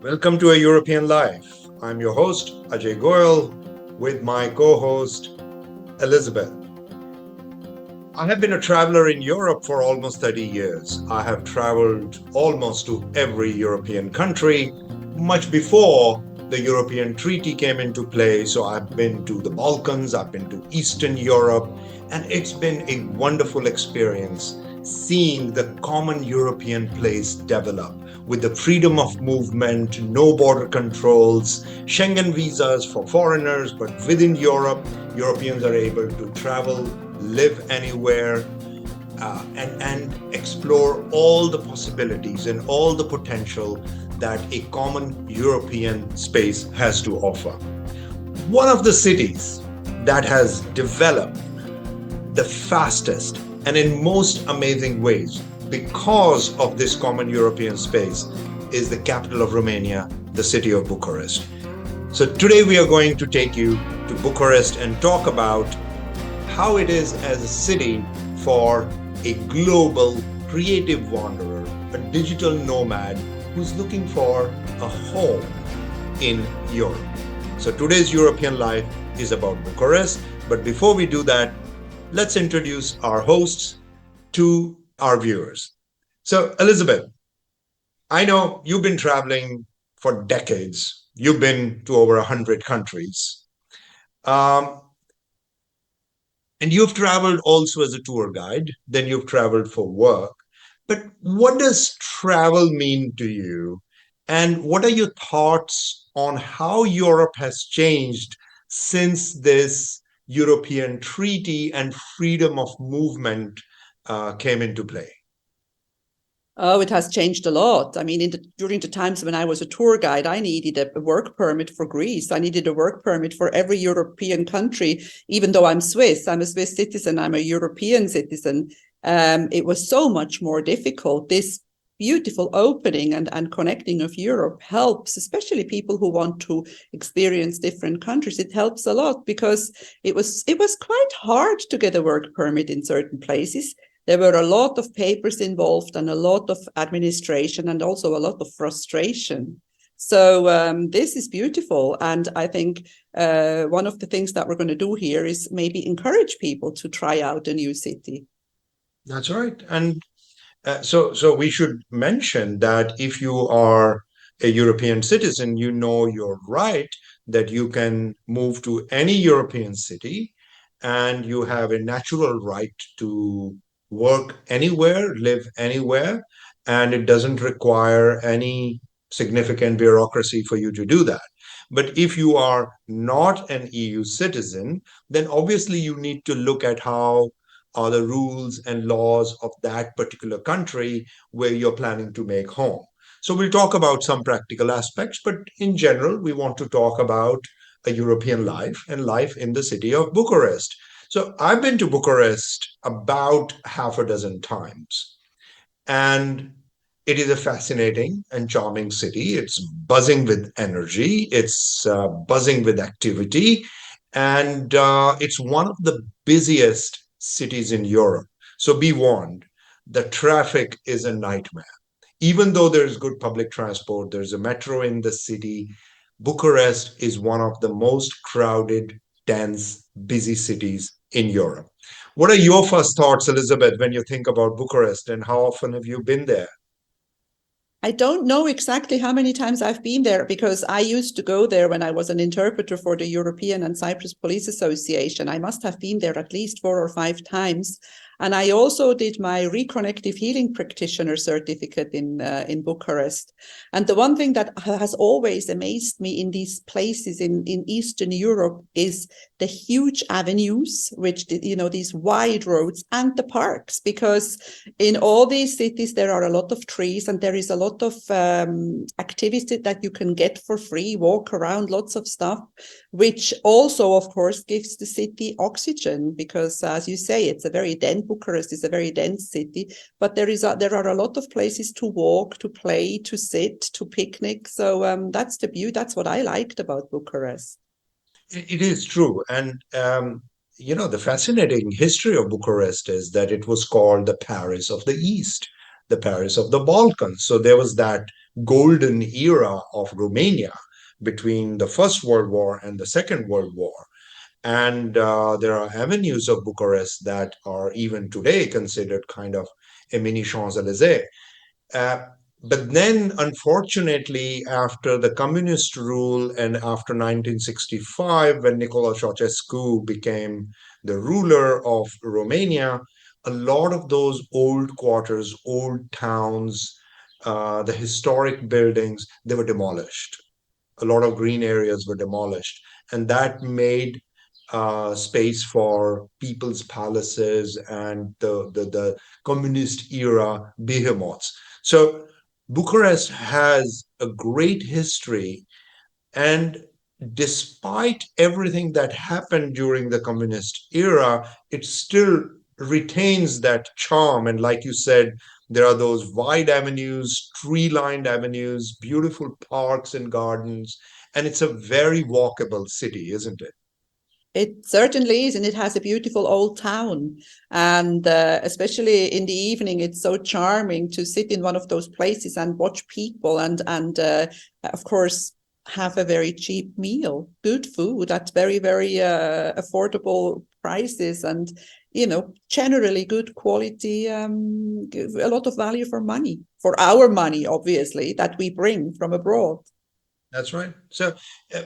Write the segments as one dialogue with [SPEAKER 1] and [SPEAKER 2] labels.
[SPEAKER 1] Welcome to A European Life. I'm your host, Ajay Goyal, with my co host, Elizabeth. I have been a traveler in Europe for almost 30 years. I have traveled almost to every European country, much before the European Treaty came into play. So I've been to the Balkans, I've been to Eastern Europe, and it's been a wonderful experience seeing the common European place develop with the freedom of movement, no border controls, Schengen visas for foreigners, but within Europe, Europeans are able to travel, live anywhere, and explore all the possibilities and all the potential that a common European space has to offer. One of the cities that has developed the fastest and in most amazing ways because of this common European space is the capital of Romania, the city of Bucharest. So today we are going to take you to Bucharest and talk about how it is as a city for a global creative wanderer, a digital nomad who's looking for a home in Europe. So today's European Life is about Bucharest. But before we do that, let's introduce our hosts to our viewers. So, Elizabeth, I know you've been traveling for decades. You've been to over 100 countries. Um, and you've traveled also as a tour guide, then you've traveled for work. But what does travel mean to you? And what are your thoughts on how Europe has changed since this European treaty and freedom of movement came into play?
[SPEAKER 2] Oh, it has changed a lot. I mean, during the times when I was a tour guide, I needed a work permit for Greece. I needed a work permit for every European country, even though I'm Swiss. I'm a Swiss citizen. I'm a European citizen. It was so much more difficult. This beautiful opening and connecting of Europe helps, especially people who want to experience different countries. It helps a lot because it was quite hard to get a work permit in certain places. There were a lot of papers involved and a lot of administration and also a lot of frustration. So this is beautiful. And I think one of the things that we're going to do here is maybe encourage people to try out a new city.
[SPEAKER 1] That's right. And so we should mention that if you are a European citizen, you know your right that you can move to any European city and you have a natural right to work anywhere, live anywhere, and it doesn't require any significant bureaucracy for you to do that. But if you are not an EU citizen, then obviously you need to look at how are the rules and laws of that particular country where you're planning to make home. So we'll talk about some practical aspects, but in general, we want to talk about a European life and life in the city of Bucharest. So I've been to Bucharest about half a dozen times, and it is a fascinating and charming city. It's buzzing with energy, it's buzzing with activity, and it's one of the busiest cities in Europe. So be warned, the traffic is a nightmare. Even though there's good public transport, there's a metro in the city, Bucharest is one of the most crowded, dense, busy cities in Europe. What are your first thoughts, Elizabeth, when you think about Bucharest, and how often have you been there?
[SPEAKER 2] I don't know exactly how many times I've been there because I used to go there when I was an interpreter for the European and Cyprus Police Association. I must have been there at least 4 or 5 times. And I also did my reconnective healing practitioner certificate in Bucharest. And the one thing that has always amazed me in these places in Eastern Europe is the huge avenues, which, these wide roads and the parks, because in all these cities, there are a lot of trees and there is a lot of activity that you can get for free, walk around, lots of stuff, which also, of course, gives the city oxygen because, as you say, Bucharest is a very dense city, but there are a lot of places to walk, to play, to sit, to picnic. So that's the beauty. That's what I liked about Bucharest.
[SPEAKER 1] It is true. And, the fascinating history of Bucharest is that it was called the Paris of the East, the Paris of the Balkans. So there was that golden era of Romania between the First World War and the Second World War. And there are avenues of Bucharest that are even today considered kind of a mini Champs-Élysées. Uh, but then, unfortunately, after the communist rule and after 1965, when Nicolae Ceausescu became the ruler of Romania, a lot of those old quarters, old towns, the historic buildings, they were demolished. A lot of green areas were demolished, and that made space for people's palaces and the communist era behemoths. So Bucharest has a great history, and despite everything that happened during the communist era, it still retains that charm. And like you said, there are those wide avenues, tree lined avenues, beautiful parks and gardens. And it's a very walkable city, isn't it?
[SPEAKER 2] It certainly is, and it has a beautiful old town. And especially in the evening, it's so charming to sit in one of those places and watch people, and of course have a very cheap meal, good food at very very affordable prices, and generally good quality. A lot of value for money, for our money, obviously, that we bring from abroad.
[SPEAKER 1] That's right. So, uh,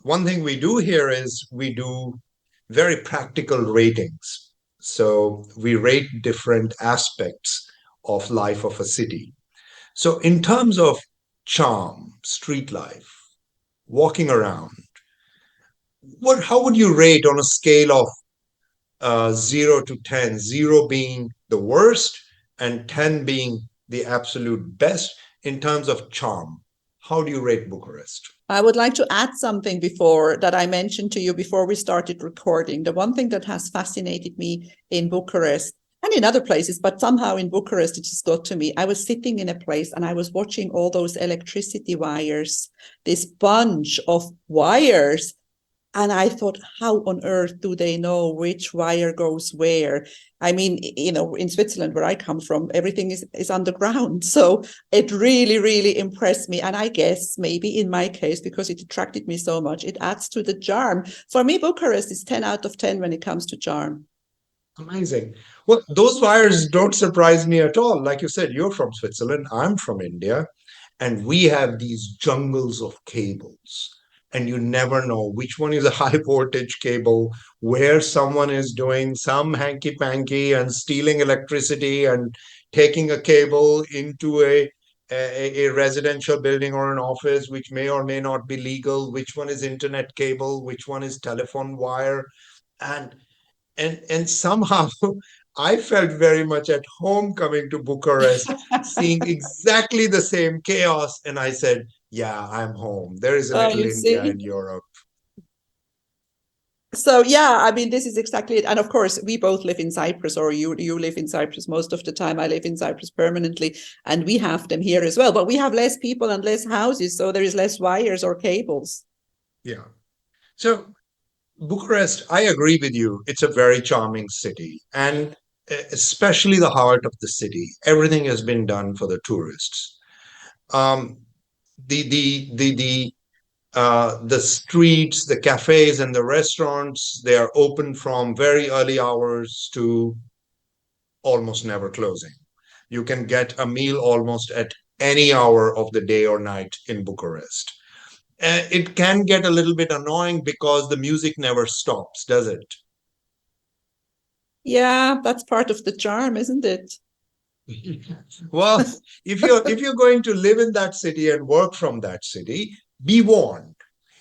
[SPEAKER 1] one thing we do here is we do very practical ratings. So, we rate different aspects of life of a city. So, in terms of charm, street life, walking around, how would you rate on a scale of 0 to 10, 0 being the worst and 10 being the absolute best in terms of charm? How do you rate Bucharest?
[SPEAKER 2] I would like to add something before that I mentioned to you before we started recording. The one thing that has fascinated me in Bucharest and in other places, but somehow in Bucharest, it just got to me. I was sitting in a place and I was watching all those electricity wires, this bunch of wires. And I thought, how on earth do they know which wire goes where? I mean, in Switzerland, where I come from, everything is underground. So it really, really impressed me. And I guess maybe in my case, because it attracted me so much, it adds to the charm. For me, Bucharest is 10 out of 10 when it comes to charm.
[SPEAKER 1] Amazing. Well, those wires don't surprise me at all. Like you said, you're from Switzerland, I'm from India, and we have these jungles of cables. And you never know which one is a high voltage cable, where someone is doing some hanky panky and stealing electricity and taking a cable into a residential building or an office, which may or may not be legal, which one is internet cable, which one is telephone wire. And and somehow I felt very much at home coming to Bucharest, seeing exactly the same chaos, and I said, "Yeah, I'm home. There is a
[SPEAKER 2] Oh,
[SPEAKER 1] little
[SPEAKER 2] you
[SPEAKER 1] India
[SPEAKER 2] see?
[SPEAKER 1] in Europe."
[SPEAKER 2] So yeah, I mean, this is exactly it. And of course, we both live in Cyprus, or you live in Cyprus most of the time. I live in Cyprus permanently, and we have them here as well. But we have less people and less houses, so there is less wires or cables.
[SPEAKER 1] Yeah. So Bucharest, I agree with you. It's a very charming city, and especially the heart of the city. Everything has been done for the tourists. Um, the streets, the cafes, and the restaurants, they are open from very early hours to almost never closing. You can get a meal almost at any hour of the day or night in Bucharest. It can get a little bit annoying because the music never stops, does it?
[SPEAKER 2] Yeah, that's part of the charm, isn't it?
[SPEAKER 1] Well, if you're going to live in that city and work from that city, be warned.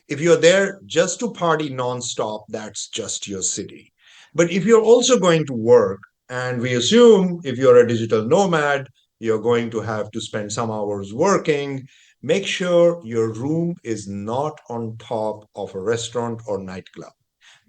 [SPEAKER 1] If you're there just to party nonstop, that's just your city. But if you're also going to work, and we assume if you're a digital nomad, you're going to have to spend some hours working, make sure your room is not on top of a restaurant or nightclub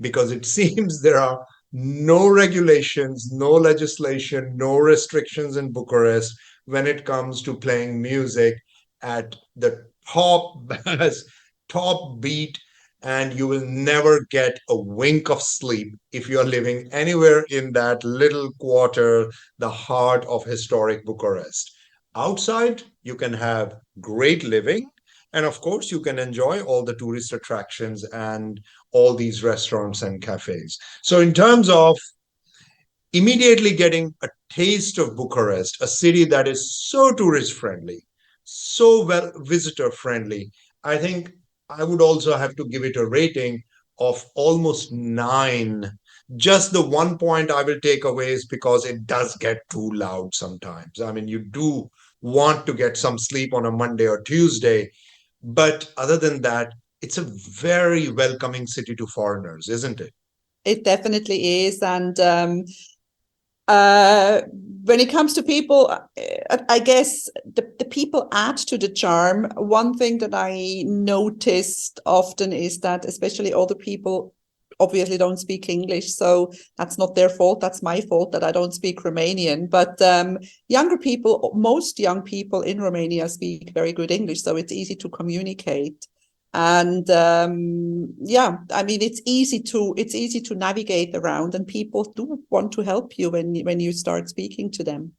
[SPEAKER 1] because it seems there are no regulations, no legislation, no restrictions in Bucharest when it comes to playing music at the top bass, top beat, and you will never get a wink of sleep if you're living anywhere in that little quarter, the heart of historic Bucharest. Outside, you can have great living. And of course, you can enjoy all the tourist attractions and all these restaurants and cafes. So, in terms of immediately getting a taste of Bucharest, a city that is so tourist friendly, so well visitor friendly, I think I would also have to give it a rating of almost 9. Just the one point I will take away is because it does get too loud sometimes. I mean, you do want to get some sleep on a Monday or Tuesday, but other than that, it's a very welcoming city to foreigners, isn't it?
[SPEAKER 2] It definitely is. And uh, when it comes to people, I guess the people add to the charm. One thing that I noticed often is that, especially older people, obviously don't speak English, so that's not their fault. That's my fault that I don't speak Romanian. But younger people, most young people in Romania speak very good English, so it's easy to communicate. And yeah, I mean, it's easy to navigate around, and people do want to help you when you start speaking to them.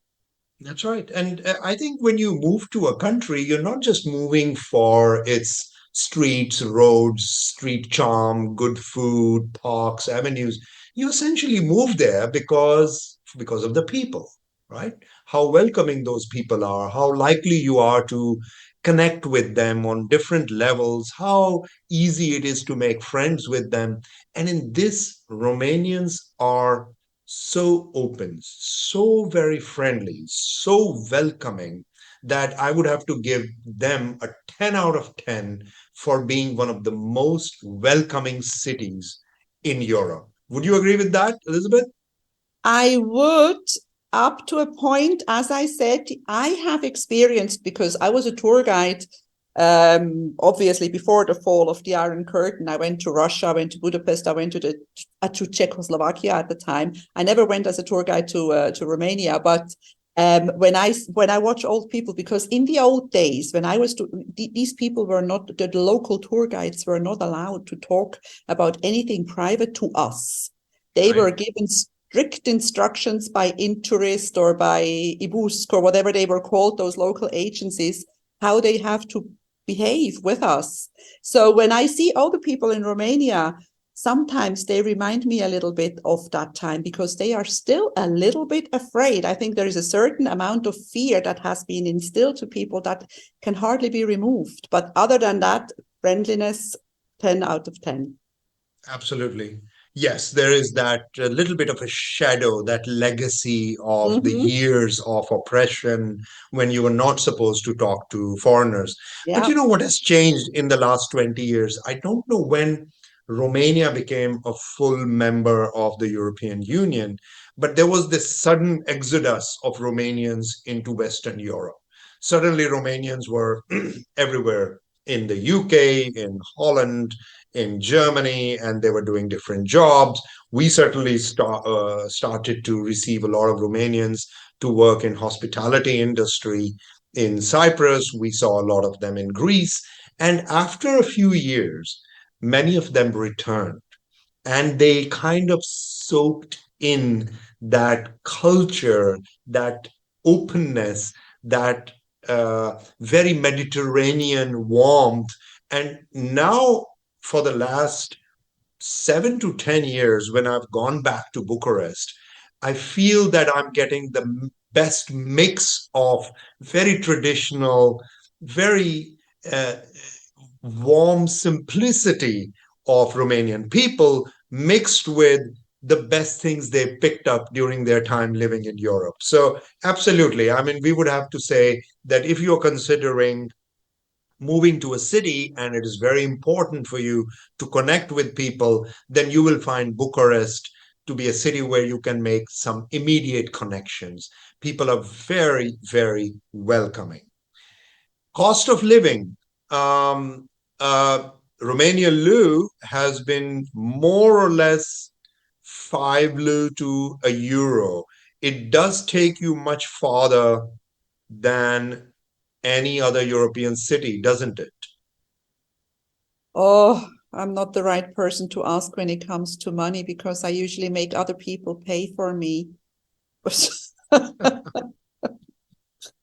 [SPEAKER 1] That's right. And I think when you move to a country, you're not just moving for its streets, roads, street charm, good food, parks, avenues. You essentially move there because of the people, right? How welcoming those people are, how likely you are to connect with them on different levels, how easy it is to make friends with them. And in this, Romanians are so open, so very friendly, so welcoming that I would have to give them a 10 out of 10 for being one of the most welcoming cities in Europe. Would you agree with that, Elizabeth?
[SPEAKER 2] I would, up to a point, as I said, I have experienced, because I was a tour guide. Obviously, before the fall of the Iron Curtain, I went to Russia, I went to Budapest, I went to Czechoslovakia at the time. I never went as a tour guide to Romania, but when I watch old people, because in the old days when I was these people were not, the local tour guides were not allowed to talk about anything private to us. They
[SPEAKER 1] Right.
[SPEAKER 2] were given strict instructions by Intourist or by Ibusk or whatever they were called, those local agencies, how they have to behave with us. So when I see older people in Romania, sometimes they remind me a little bit of that time, because they are still a little bit afraid. I think there is a certain amount of fear that has been instilled to people that can hardly be removed. But other than that, friendliness, 10 out of 10.
[SPEAKER 1] Absolutely. Yes, there is that little bit of a shadow, that legacy of the
[SPEAKER 2] Mm-hmm.
[SPEAKER 1] years of oppression when you were not supposed to talk to foreigners. But
[SPEAKER 2] Yeah.
[SPEAKER 1] you know what has changed in the last 20 years? I don't know when Romania became a full member of the European Union, but there was this sudden exodus of Romanians into Western Europe. Suddenly, Romanians were everywhere in the UK, in Holland, in Germany, and they were doing different jobs. We certainly started to receive a lot of Romanians to work in hospitality industry in Cyprus. We saw a lot of them in Greece, and after a few years, many of them returned, and they kind of soaked in that culture, that openness, that very Mediterranean warmth. And now, for the last 7 to 10 years, when I've gone back to Bucharest, I feel that I'm getting the best mix of very traditional, very uh, warm simplicity of Romanian people mixed with the best things they picked up during their time living in Europe. So, absolutely. I mean, we would have to say that if you're considering moving to a city and it is very important for you to connect with people, then you will find Bucharest to be a city where you can make some immediate connections. People are very, very welcoming. Cost of living. Um, uh, Romania leu has been more or less 5 leu to a euro. It does take you much farther than any other European city, doesn't it?
[SPEAKER 2] Oh, I'm not the right person to ask when it comes to money, because I usually make other people pay for me.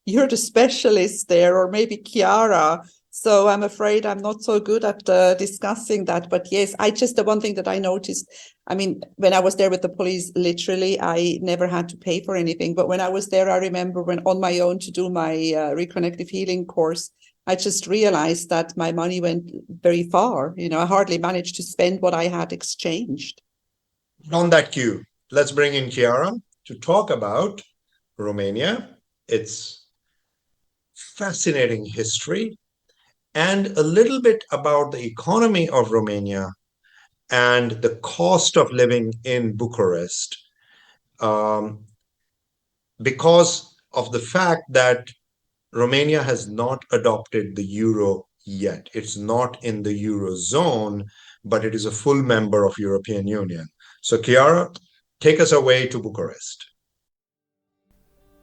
[SPEAKER 2] you're the specialist there, or maybe Chiara. So I'm afraid I'm not so good at discussing that. But yes, the one thing that I noticed, I mean, when I was there with the police, literally, I never had to pay for anything. But when I was there, I remember when on my own to do my reconnective healing course, I just realized that my money went very far. I hardly managed to spend what I had exchanged.
[SPEAKER 1] On that cue, let's bring in Chiara to talk about Romania, its fascinating history, and a little bit about the economy of Romania and the cost of living in Bucharest, um, because of the fact that Romania has not adopted the euro yet. It's not in the eurozone, but it is a full member of European Union. So, Chiara, take us away to Bucharest.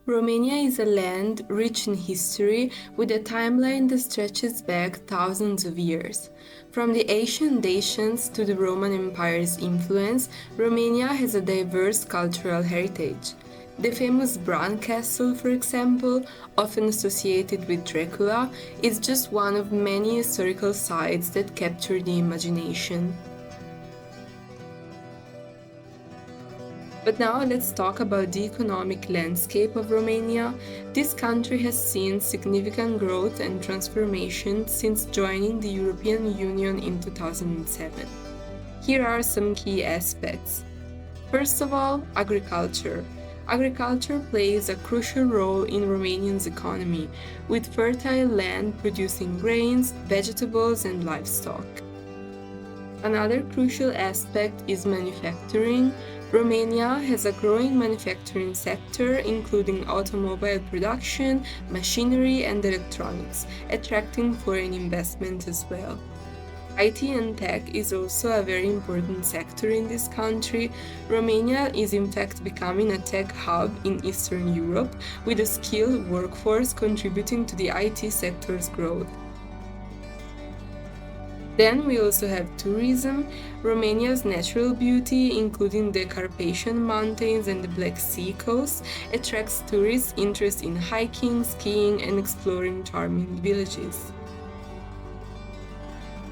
[SPEAKER 3] Romania is a land rich in history with a timeline that stretches back thousands of years. From the ancient nations to the Roman Empire's influence, Romania has a diverse cultural heritage. The famous Bran Castle, for example, often associated with Dracula, is just one of many historical sites that capture the imagination. But now let's talk about the economic landscape of Romania. This country has seen significant growth and transformation since joining the European Union in 2007. Here are some key aspects. First of all, agriculture. Agriculture plays a crucial role in Romanian's economy, with fertile land producing grains, vegetables, and livestock. Another crucial aspect is manufacturing. Romania has a growing manufacturing sector, including automobile production, machinery, and electronics, attracting foreign investment as well. IT and tech is also a very important sector in this country. Romania is in fact becoming a tech hub in Eastern Europe, with a skilled workforce contributing to the IT sector's growth. Then we also have tourism. Romania's natural beauty, including the Carpathian Mountains and the Black Sea coast, attracts tourists' interest in hiking, skiing, and exploring charming villages.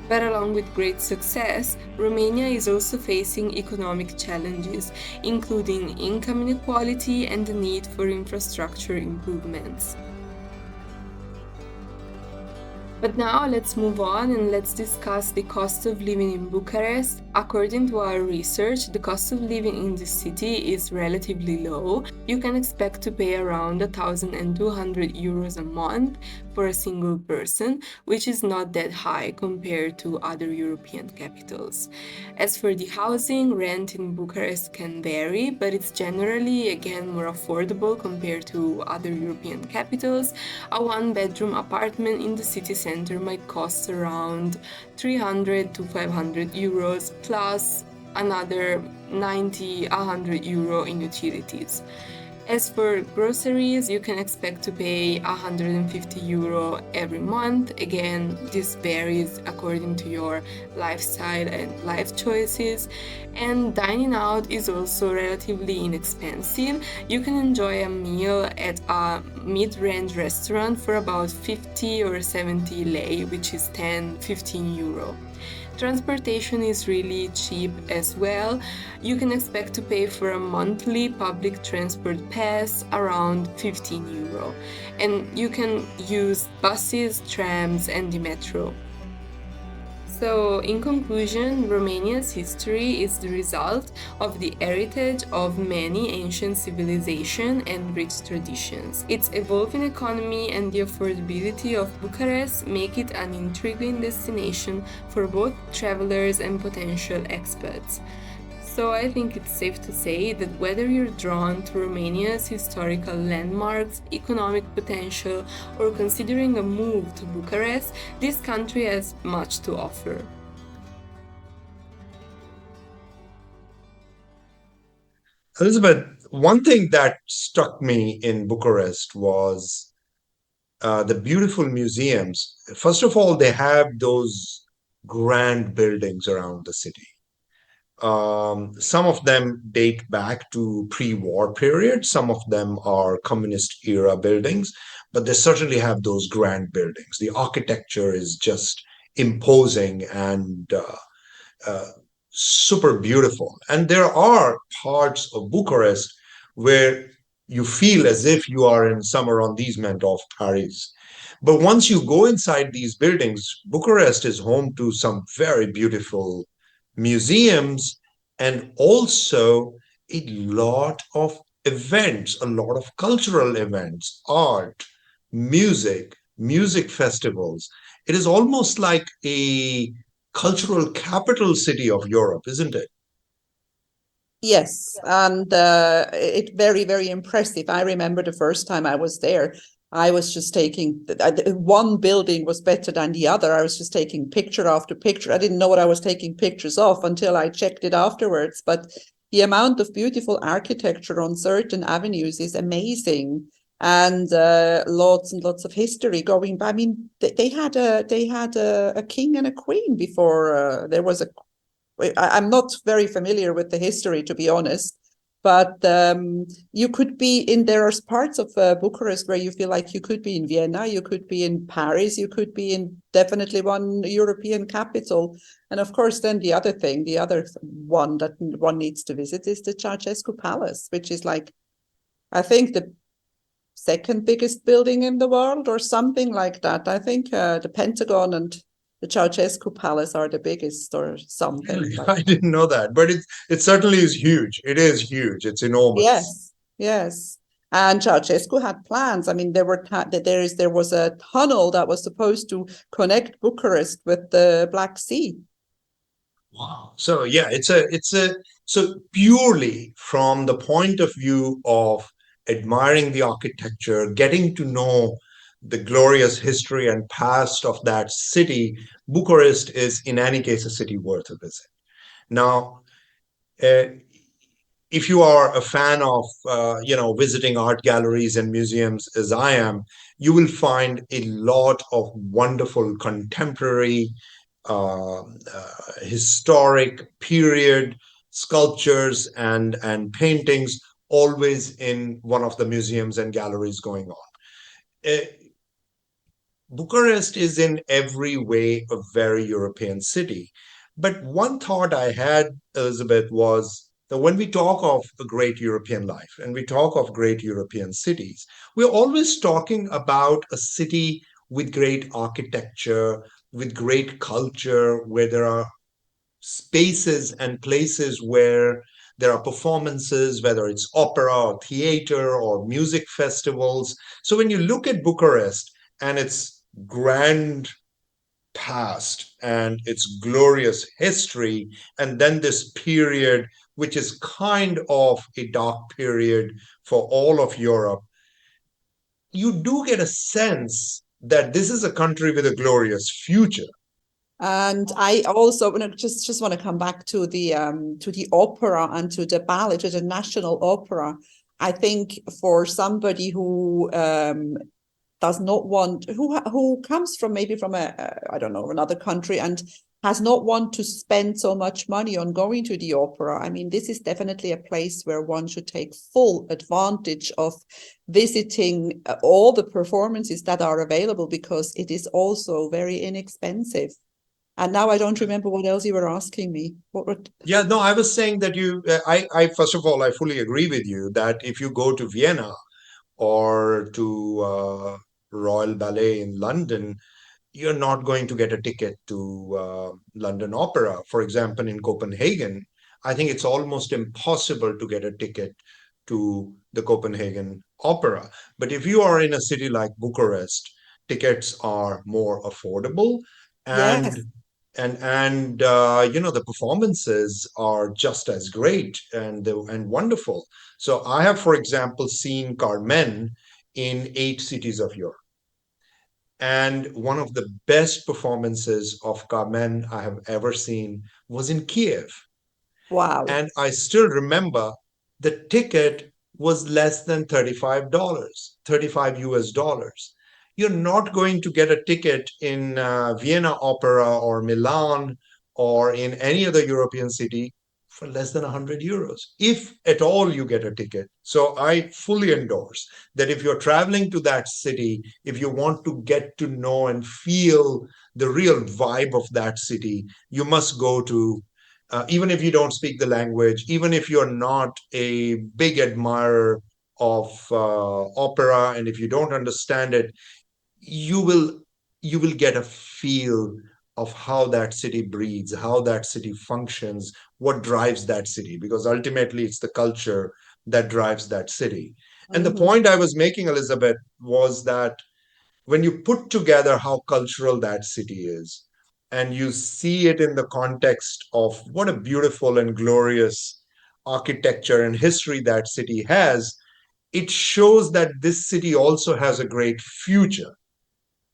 [SPEAKER 3] But along with great success, Romania is also facing economic challenges, including income inequality and the need for infrastructure improvements. But now let's move on and let's discuss the cost of living in Bucharest. According to our research, the cost of living in this city is relatively low. You can expect to pay around 1,200 euros a month for a single person, which is not that high compared to other European capitals. As for the housing, rent in Bucharest can vary, but it's generally again more affordable compared to other European capitals. A one-bedroom apartment in the city center might cost around 300 to 500 euros plus another 90-100 euro in utilities. As for groceries, you can expect to pay 150 euro every month. Again, this varies according to your lifestyle and life choices. And dining out is also relatively inexpensive. You can enjoy a meal at a mid-range restaurant for about 50 or 70 lei, which is 10-15 euro. Transportation is really cheap as well. You can expect to pay for a monthly public transport pass around 15 euro. And you can use buses, trams, and the metro. So, in conclusion, Romania's history is the result of the heritage of many ancient civilizations and rich traditions. Its evolving economy and the affordability of Bucharest make it an intriguing destination for both travelers and potential expats. So I think it's safe to say that whether you're drawn to Romania's historical landmarks, economic potential, or considering a move to Bucharest, this country has much to offer.
[SPEAKER 1] Elizabeth, one thing that struck me in Bucharest was the beautiful museums. First of all, they have those grand buildings around the city. Some of them date back to pre-war period. Some of them are communist era buildings, but they certainly have those grand buildings. The architecture is just imposing and uh, super beautiful. And there are parts of Bucharest where you feel as if you are in some arrondissement of Paris. But once you go inside these buildings, Bucharest is home to some very beautiful museums and also a lot of events, a lot of cultural events, art, music festivals. It is almost like a cultural capital city of Europe, isn't it?
[SPEAKER 2] Yes, and it very, very impressive. I remember the first time I was there, I was just taking one building was better than the other. I was just taking picture after picture. I didn't know what I was taking pictures of until I checked it afterwards. But the amount of beautiful architecture on certain avenues is amazing, and lots and lots of history going by. I mean, they had a king and a queen before there was a I'm not very familiar with the history, to be honest, but you could be in, there are parts of Bucharest where you feel like you could be in Vienna, you could be in Paris, you could be in definitely one European capital. And of course, then the other one that one needs to visit is the Ceausescu Palace, which is like, I think the second biggest building in the world or something like that. I think the Pentagon and the Ceausescu Palace are the biggest or something
[SPEAKER 1] Really?
[SPEAKER 2] like
[SPEAKER 1] I
[SPEAKER 2] that.
[SPEAKER 1] didn't know that, but it certainly is huge. It is huge. It's enormous.
[SPEAKER 2] Yes, yes. And Ceausescu had plans. I mean, there was a tunnel that was supposed to connect Bucharest with the Black Sea.
[SPEAKER 1] Wow. So yeah, it's a so purely from the point of view of admiring the architecture, getting to know the glorious history and past of that city, Bucharest is in any case a city worth a visit. Now, uh, if you are a fan of visiting art galleries and museums as I am, you will find a lot of wonderful contemporary, historic period sculptures and paintings always in one of the museums and galleries going on. Uh, Bucharest is in every way a very European city. But one thought I had, Elizabeth, was that when we talk of a great European life and we talk of great European cities, we're always talking about a city with great architecture, with great culture, where there are spaces and places where there are performances, whether it's opera or theater or music festivals. So when you look at Bucharest and its grand past and its glorious history, and then this period, which is kind of a dark period for all of Europe, you do get a sense that this is a country with a glorious future.
[SPEAKER 2] And I also just want to come back to the opera and to the ballet, to the national opera. I think for somebody who does not want, who comes from maybe from I don't know, another country and has not want to spend so much money on going to the opera. I mean, this is definitely a place where one should take full advantage of visiting all the performances that are available, because it is also very inexpensive. And now I don't remember what else you were asking me. What were
[SPEAKER 1] Yeah, no, I was saying that first of all, I fully agree with you that if you go to Vienna or to Royal Ballet in London, you're not going to get a ticket to London Opera. For example, in Copenhagen, I think it's almost impossible to get a ticket to the Copenhagen Opera. But if you are in a city like Bucharest, tickets are more affordable, and
[SPEAKER 2] Yes.
[SPEAKER 1] the performances are just as great and wonderful. So I have, for example, seen Carmen in 8 cities of Europe. And one of the best performances of Carmen I have ever seen was in Kiev.
[SPEAKER 2] Wow.
[SPEAKER 1] And I still remember the ticket was less than $35, 35 US dollars. You're not going to get a ticket in Vienna Opera or Milan or in any other European city for less than 100 euros, if at all you get a ticket. So I fully endorse that if you're traveling to that city, if you want to get to know and feel the real vibe of that city, you must go to, even if you don't speak the language, even if you're not a big admirer of opera, and if you don't understand it, you will you will get a feel of how that city breathes, how that city functions, what drives that city, because ultimately it's the culture that drives that city. And the
[SPEAKER 2] Mhm.
[SPEAKER 1] point I was making, Elizabeth, was that when you put together how cultural that city is, and you see it in the context of what a beautiful and glorious architecture and history that city has, it shows that this city also has a great future.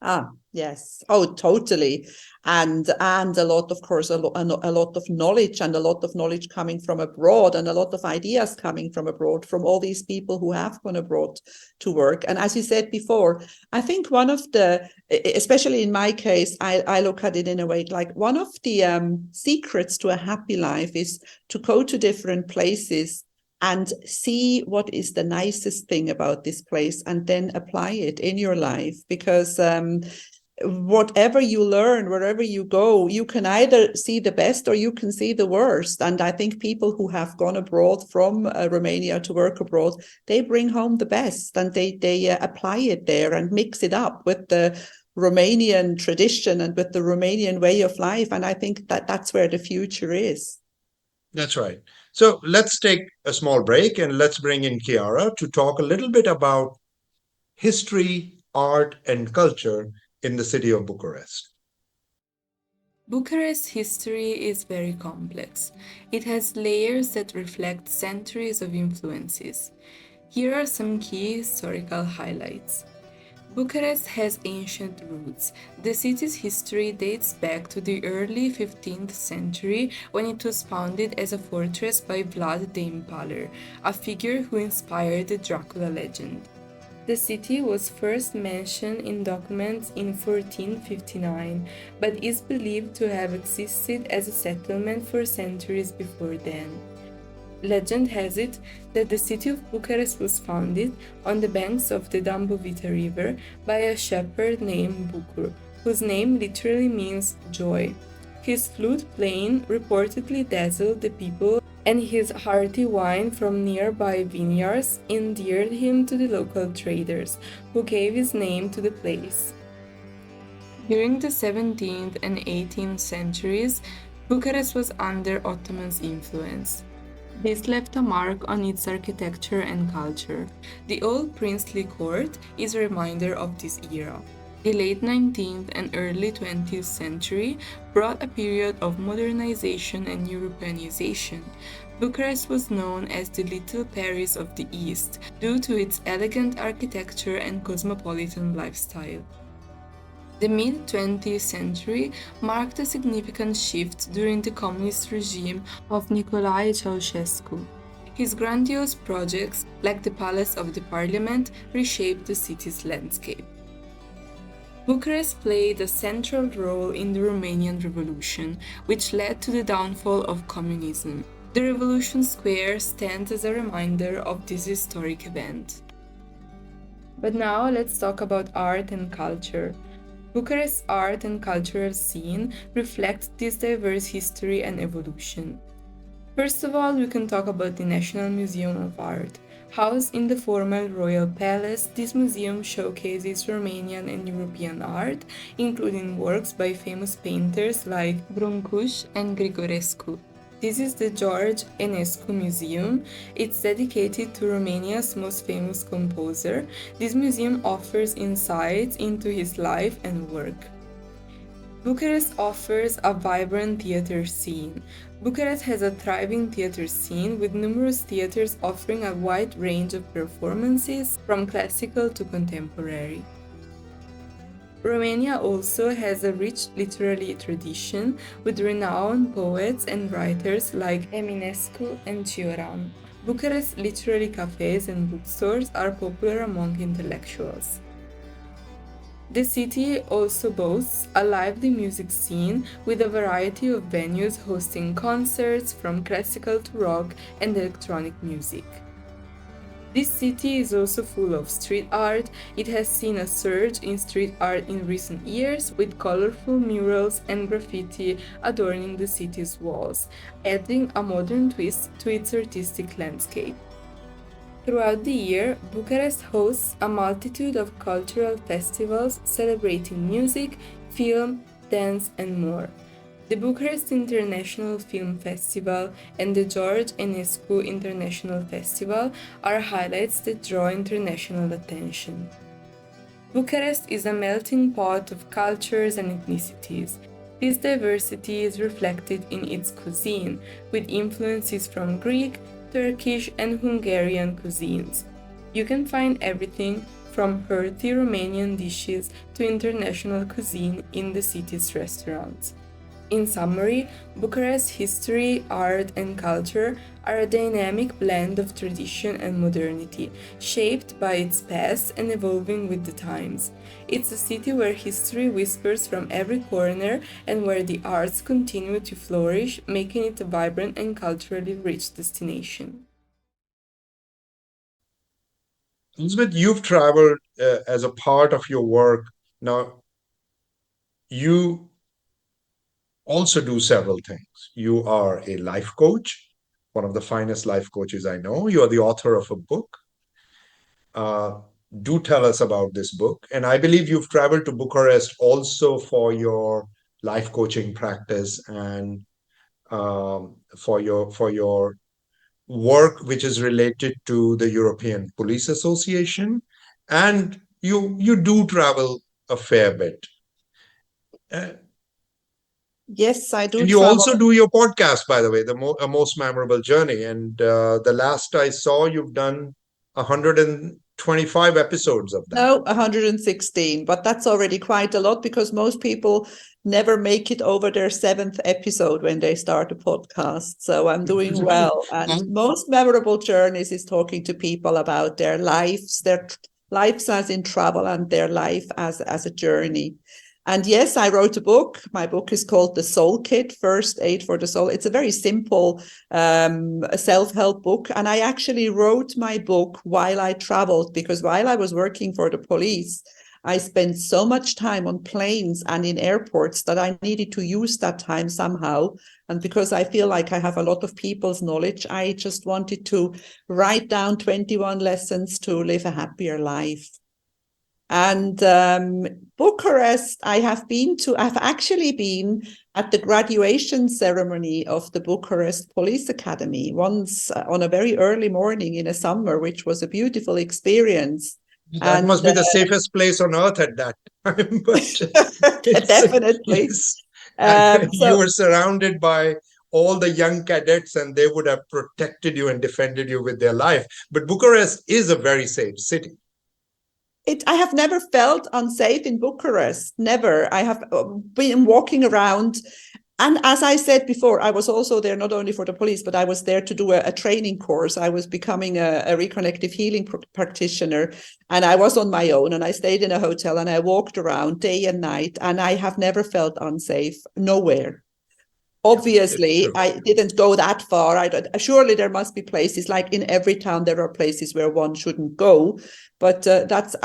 [SPEAKER 2] Ah, yes. Oh, totally. And a lot, of course, a lot of knowledge, and a lot of knowledge coming from abroad, and a lot of ideas coming from abroad, from all these people who have gone abroad to work. And as you said before, I think one of the, especially in my case, I look at it in a way like one of the secrets to a happy life is to go to different places and see what is the nicest thing about this place, and then apply it in your life. Because whatever you learn, wherever you go, you can either see the best or you can see the worst. And I think people who have gone abroad from Romania to work abroad, they bring home the best, and they apply it there and mix it up with the Romanian tradition and with the Romanian way of life. And I think that that's where the future is.
[SPEAKER 1] That's right. So let's take a small break and let's bring in Chiara to talk a little bit about history, art, and culture in the city of Bucharest.
[SPEAKER 3] Bucharest's history is very complex. It has layers that reflect centuries of influences. Here are some key historical highlights. Bucharest has ancient roots. The city's history dates back to the early 15th century, when it was founded as a fortress by Vlad the Impaler, a figure who inspired the Dracula legend. The city was first mentioned in documents in 1459, but is believed to have existed as a settlement for centuries before then. Legend has it that the city of Bucharest was founded on the banks of the Dambovita River by a shepherd named Bucur, whose name literally means joy. His flute playing reportedly dazzled the people, and his hearty wine from nearby vineyards endeared him to the local traders, who gave his name to the place. During the 17th and 18th centuries, Bucharest was under Ottoman's influence. This left a mark on its architecture and culture. The old princely court is a reminder of this era. The late 19th and early 20th century brought a period of modernization and Europeanization. Bucharest was known as the Little Paris of the East due to its elegant architecture and cosmopolitan lifestyle. The mid-20th century marked a significant shift during the communist regime of Nicolae Ceausescu. His grandiose projects, like the Palace of the Parliament, reshaped the city's landscape. Bucharest played a central role in the Romanian Revolution, which led to the downfall of communism. The Revolution Square stands as a reminder of this historic event. But now let's talk about art and culture. Bucharest's art and cultural scene reflects this diverse history and evolution. First of all, we can talk about the National Museum of Art. Housed in the former royal palace, this museum showcases Romanian and European art, including works by famous painters like Bruncuș and Grigorescu. This is the George Enescu Museum. It's dedicated to Romania's most famous composer. This museum offers insights into his life and work. Bucharest offers a vibrant theater scene. Bucharest has a thriving theater scene with numerous theaters offering a wide range of performances, from classical to contemporary. Romania also has a rich literary tradition with renowned poets and writers like Eminescu and Cioran. Bucharest's literary cafes and bookstores are popular among intellectuals. The city also boasts a lively music scene with a variety of venues hosting concerts from classical to rock and electronic music. This city is also full of street art. It has seen a surge in street art in recent years, with colorful murals and graffiti adorning the city's walls, adding a modern twist to its artistic landscape. Throughout the year, Bucharest hosts a multitude of cultural festivals celebrating music, film, dance, and more. The Bucharest International Film Festival and the George Enescu International Festival are highlights that draw international attention. Bucharest is a melting pot of cultures and ethnicities. This diversity is reflected in its cuisine, with influences from Greek, Turkish, and Hungarian cuisines. You can find everything from hearty Romanian dishes to international cuisine in the city's restaurants. In summary, Bucharest's history, art, and culture are a dynamic blend of tradition and modernity, shaped by its past and evolving with the times. It's a city where history whispers from every corner and where the arts continue to flourish, making it a vibrant and culturally rich destination.
[SPEAKER 1] Elizabeth, you've traveled as a part of your work. Now, you also do several things. You are a life coach, one of the finest life coaches I know. You are the author of a book. Uh, do tell us about this book. And I believe you've traveled to Bucharest also for your life coaching practice and for your work, which is related to the European Police Association. And you do travel a fair bit. Uh,
[SPEAKER 2] Yes, I do
[SPEAKER 1] And you also
[SPEAKER 2] travel.
[SPEAKER 1] do your podcast, by the way, a most memorable journey. And the last I saw, you've done 125 episodes of that.
[SPEAKER 2] No, 116, but that's already quite a lot because most people never make it over their seventh episode when they start a podcast. So I'm doing well. And most memorable journeys is talking to people about their lives as in travel and their life as a journey. And yes, I wrote a book. My book is called The Soul Kit, First Aid for the Soul. It's a very simple self-help book. And I actually wrote my book while I traveled, because while I was working for the police, I spent so much time on planes and in airports that I needed to use that time somehow. And because I feel like I have a lot of people's knowledge, I just wanted to write down 21 lessons to live a happier life. And Bucharest, I've actually been at the graduation ceremony of the Bucharest Police Academy once on a very early morning in a summer, which was a beautiful experience.
[SPEAKER 1] That
[SPEAKER 2] And
[SPEAKER 1] must be the safest place on earth at that time. But it's,
[SPEAKER 2] definitely.
[SPEAKER 1] yes. And you
[SPEAKER 2] So
[SPEAKER 1] were surrounded by all the young cadets, and they would have protected you and defended you with their life. But Bucharest is a very safe city.
[SPEAKER 2] I have never felt unsafe in Bucharest. Never. I have been walking around. And as I said before, I was also there not only for the police, but I was there to do a training course. I was becoming a reconnective healing practitioner, and I was on my own, and I stayed in a hotel, and I walked around day and night, and I have never felt unsafe, nowhere.
[SPEAKER 1] It's
[SPEAKER 2] Obviously,
[SPEAKER 1] true.
[SPEAKER 2] I didn't go that far. Surely there must be places, like in every town, there are places where one shouldn't go, but that's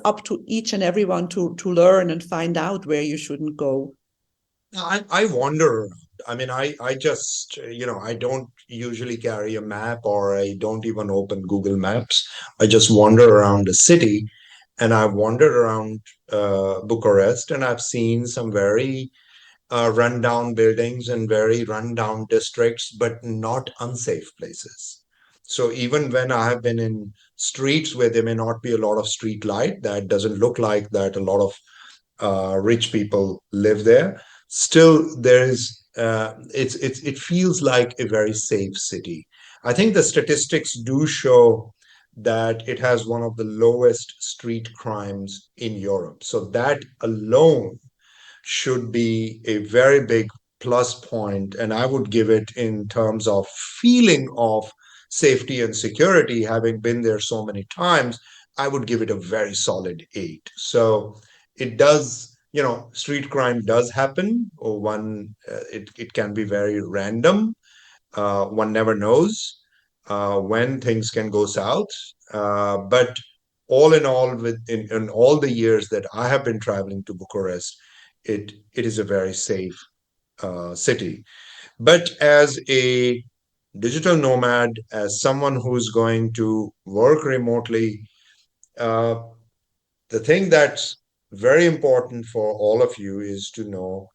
[SPEAKER 2] up to each and everyone to learn and find out where you shouldn't go.
[SPEAKER 1] I wander around. I mean, I just, I don't usually carry a map, or I don't even open Google Maps. I just wander around the city, and I've wandered around Bucharest, and I've seen some very rundown buildings and very rundown districts, but not unsafe places. So even when I have been in streets where there may not be a lot of street light, that doesn't look like that a lot of rich people live there. Still, there is it feels like a very safe city. I think the statistics do show that it has one of the lowest street crimes in Europe. So that alone should be a very big plus point, and I would give it, in terms of feeling of safety and security, having been there so many times, I would give it a very solid 8. So it does, street crime does happen, or it can be very random. One never knows when things can go south. But all in all, in all the years that I have been traveling to Bucharest, it is a very safe city. But as a digital nomad, as someone who's going to work remotely, uh, the thing that's very important for all of you is to know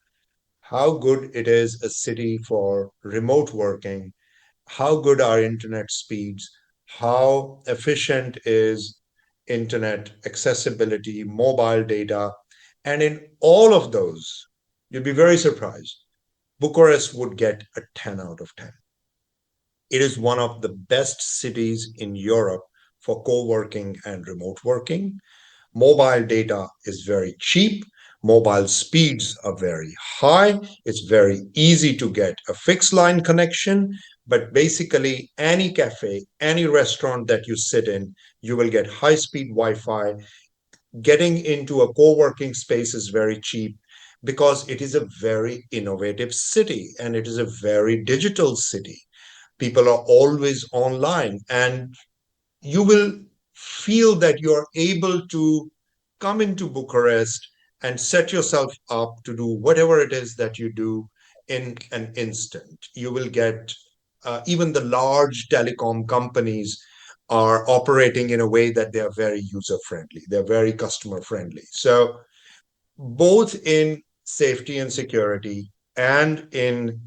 [SPEAKER 1] how good it is a city for remote working, how good are internet speeds, how efficient is internet accessibility, mobile data. And in all of those, you'd be very surprised. Bucharest would get a 10 out of 10. It is one of the best cities in Europe for co working and remote working. Mobile data is very cheap. Mobile speeds are very high. It's very easy to get a fixed line connection. But basically, any cafe, any restaurant that you sit in, you will get high speed Wi Fi. Getting into a co working space is very cheap because it is a very innovative city and it is a very digital city. People are always online, and you will feel that you're able to come into Bucharest and set yourself up to do whatever it is that you do in an instant. You will get even the large telecom companies are operating in a way that they are very user friendly, they're very customer friendly. So, both in safety and security and in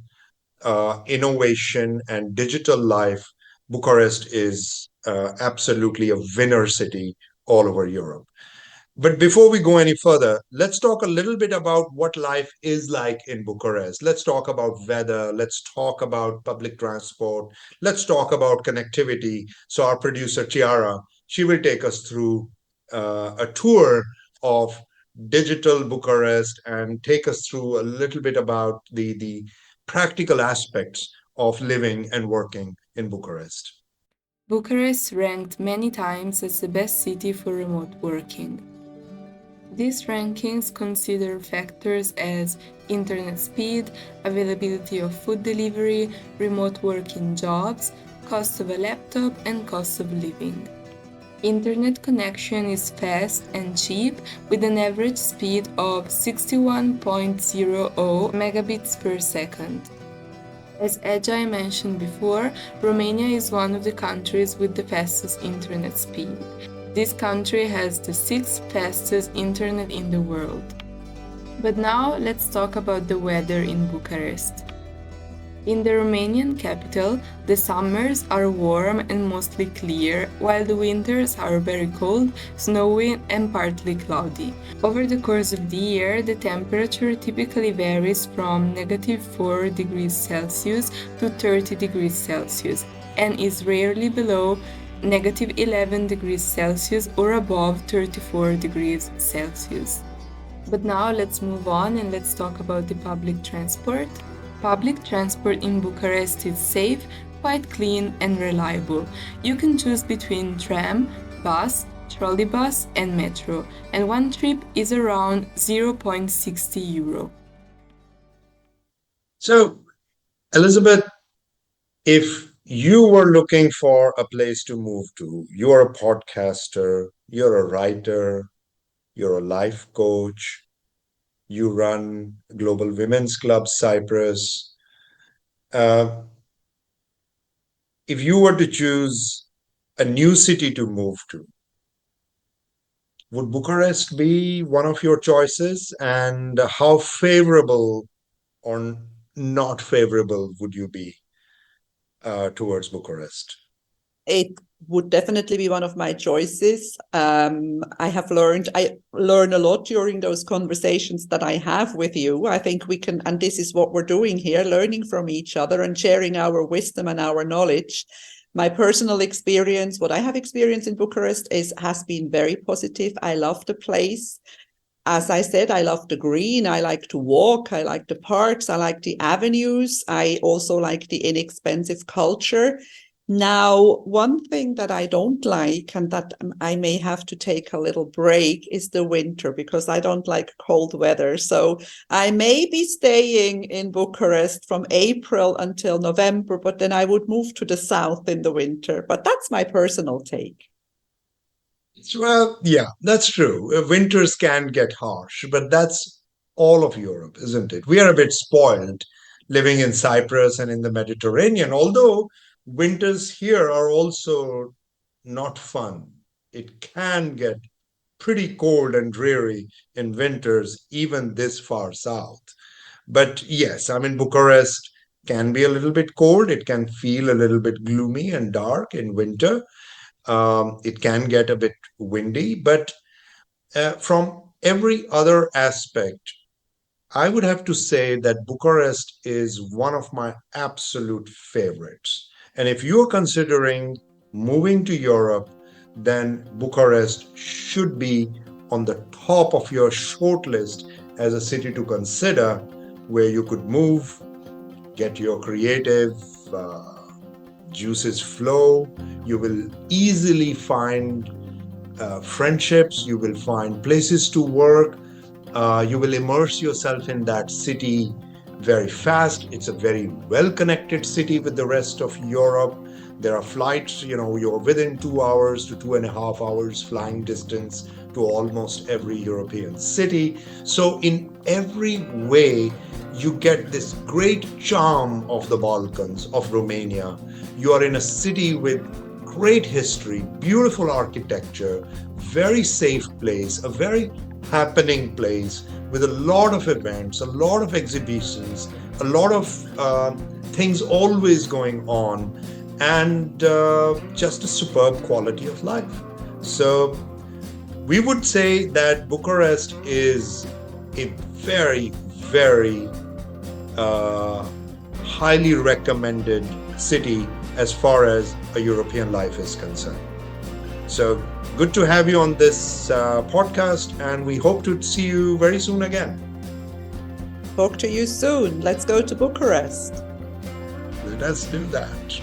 [SPEAKER 1] innovation and digital life, Bucharest is absolutely a winner city all over Europe. But before we go any further, let's talk a little bit about what life is like in Bucharest. Let's talk about weather. Let's talk about public transport. Let's talk about connectivity. So, our producer, Chiara, she will take us through a tour of digital Bucharest and take us through a little bit about the practical aspects of living and working in Bucharest.
[SPEAKER 3] Bucharest ranked many times as the best city for remote working. These rankings consider factors as internet speed, availability of food delivery, remote working jobs, cost of a laptop, and cost of living. Internet connection is fast and cheap with an average speed of 61.00 megabits per second. As Ajay mentioned before, Romania is one of the countries with the fastest internet speed. This country has the sixth fastest internet in the world. But now let's talk about the weather in Bucharest. In the Romanian capital, the summers are warm and mostly clear, while the winters are very cold, snowy, and partly cloudy. Over the course of the year, the temperature typically varies from -4 degrees Celsius to 30 degrees Celsius, and is rarely below -11 degrees Celsius or above 34 degrees Celsius. But now let's move on and let's talk about the public transport. Public transport in Bucharest is safe, quite clean, and reliable. You can choose between tram, bus, trolleybus, and metro, and one trip is around €0.60.
[SPEAKER 1] So, Elizabeth, if you were looking for a place to move to, you're a podcaster, you're a writer, you're a life coach, you run Global Women's Club Cyprus. Uh, if you were to choose a new city to move to, would Bucharest be one of your choices? And how favorable or not favorable would you be towards Bucharest?
[SPEAKER 2] It would definitely be one of my choices. I learn a lot during those conversations that I have with you. I think we can, and this is what we're doing here, learning from each other and sharing our wisdom and our knowledge. My personal experience, what I have experienced in Bucharest has been very positive. I love the place. As I said, I love the green. I like to walk. I like the parks. I like the avenues. I also like the inexpensive culture. Now, one thing that I don't like and that I may have to take a little break is the winter because I don't like cold weather. So I may be staying in Bucharest from April until November, but then I would move to the south in the winter. But that's my personal take.
[SPEAKER 1] Well, yeah, that's true. Winters can get harsh, but that's all of Europe, isn't it? We are a bit spoiled living in Cyprus and in the Mediterranean, although winters here are also not fun. It can get pretty cold and dreary in winters, even this far south. But yes, I mean, Bucharest can be a little bit cold. It can feel a little bit gloomy and dark in winter. It can get a bit windy, but from every other aspect, I would have to say that Bucharest is one of my absolute favorites. And if you're considering moving to Europe, then Bucharest should be on the top of your short list as a city to consider where you could move, get your creative juices flow. You will easily find friendships, you will find places to work, you will immerse yourself in that city very fast. It's a very well connected city with the rest of Europe. There are flights, you're within 2 hours to 2.5 hours flying distance to almost every European city. So, in every way, you get this great charm of the Balkans, of Romania. You are in a city with great history, beautiful architecture, very safe place, a very happening place with a lot of events, a lot of exhibitions, a lot of things always going on, and just a superb quality of life. So we would say that Bucharest is a very, very highly recommended city as far as a European life is concerned. So good to have you on this podcast, and we hope to see you very soon again.
[SPEAKER 2] Talk to you soon. Let's go to Bucharest.
[SPEAKER 1] Let's do that.